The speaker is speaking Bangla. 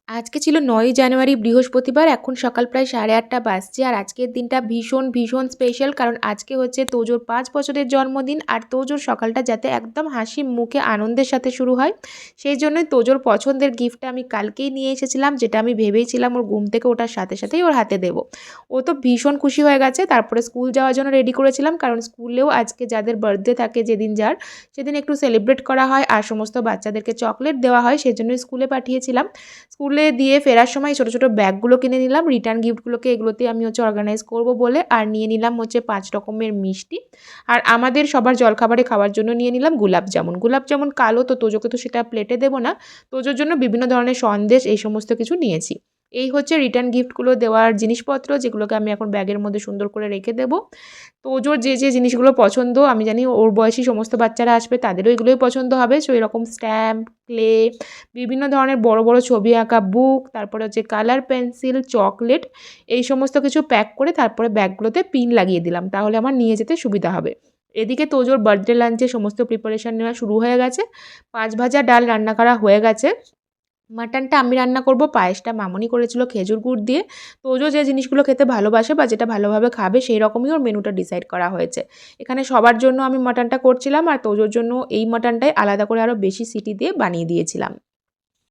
আজকে ছিল ৯ই জানুয়ারি বৃহস্পতিবার। এখন সকাল প্রায় 8:30 বাজছে। আর আজকের দিনটা ভীষণ, ভীষণ স্পেশাল। কারণ আজকে হচ্ছে তোজোর ৫ বছরের জন্মদিন। আর তোজোর সকালটা যাতে একদম হাসি মুখে আনন্দের সাথে শুরু হয়, সেই জন্যই তোজোর পছন্দের গিফটটা আমি কালকেই নিয়ে এসেছিলাম, যেটা আমি ভেবেইছিলাম ওর ঘুম থেকে ওঠার সাথে সাথেই ওর হাতে দেবো। ও তো ভীষণ খুশি হয়ে গেছে। তারপরে স্কুল যাওয়ার জন্য রেডি করেছিলাম। কারণ স্কুলেও আজকে যাদের বার্থডে থাকে যেদিন যার, সেদিন একটু সেলিব্রেট করা হয় আর সমস্ত বাচ্চাদেরকে চকলেট দেওয়া হয়। সেজন্যই স্কুলে পাঠিয়েছিলাম। স্কুলে দিয়ে ফেরার সময় ছোটো, ছোটো ব্যাগগুলো কিনে নিলাম। রিটার্ন গিফটগুলোকে এগুলোতে আমি হচ্ছে অর্গানাইজ করব বলে। আর নিয়ে নিলাম হচ্ছে ৫ রকমের মিষ্টি। আর আমাদের সবার জলখাবারে খাওয়ার জন্য নিয়ে নিলাম গোলাপ জামুন। গোলাপ জামুন কালো তো তোজোকে তো সেটা প্লেটে দেবো না। তোজোর জন্য বিভিন্ন ধরনের সন্দেশ এই সমস্ত কিছু নিয়েছি। এই হচ্ছে রিটার্ন গিফটগুলো দেওয়ার জিনিসপত্র, যেগুলোকে আমি এখন ব্যাগের মধ্যে সুন্দর করে রেখে দেবো। তোজোর যে জিনিসগুলো পছন্দ, আমি জানি ওর বয়সী সমস্ত বাচ্চারা আসবে তাদেরও এগুলোই পছন্দ হবে। সো এরকম স্ট্যাম্প, ক্লে, বিভিন্ন ধরনের বড়, বড় ছবি আঁকা বুক, তারপরে হচ্ছে কালার পেন্সিল, চকলেট, এই সমস্ত কিছু প্যাক করে তারপরে ব্যাগগুলোতে পিন লাগিয়ে দিলাম। তাহলে আমার নিয়ে যেতে সুবিধা হবে। এদিকে তোজোর বার্থডে লাঞ্চে সমস্ত প্রিপারেশন নেওয়া শুরু হয়ে গেছে। ৫ ভাজা ডাল রান্না করা হয়ে গেছে। মাটনটা আমি রান্না করব, পায়েসটা মামুনি করেছিল খেজুর গুড় দিয়ে। তোজো যে জিনিসগুলো খেতে ভালোবাসে বা যেটা ভালোভাবে খাবে সেই রকমই ওর মেনুটা ডিসাইড করা হয়েছে। এখানে সবার জন্য আমি মাটনটা করছিলাম আর তোজোর জন্য এই মাটনটাই আলাদা করে আরও বেশি সিটি দিয়ে বানিয়ে দিয়েছিলাম।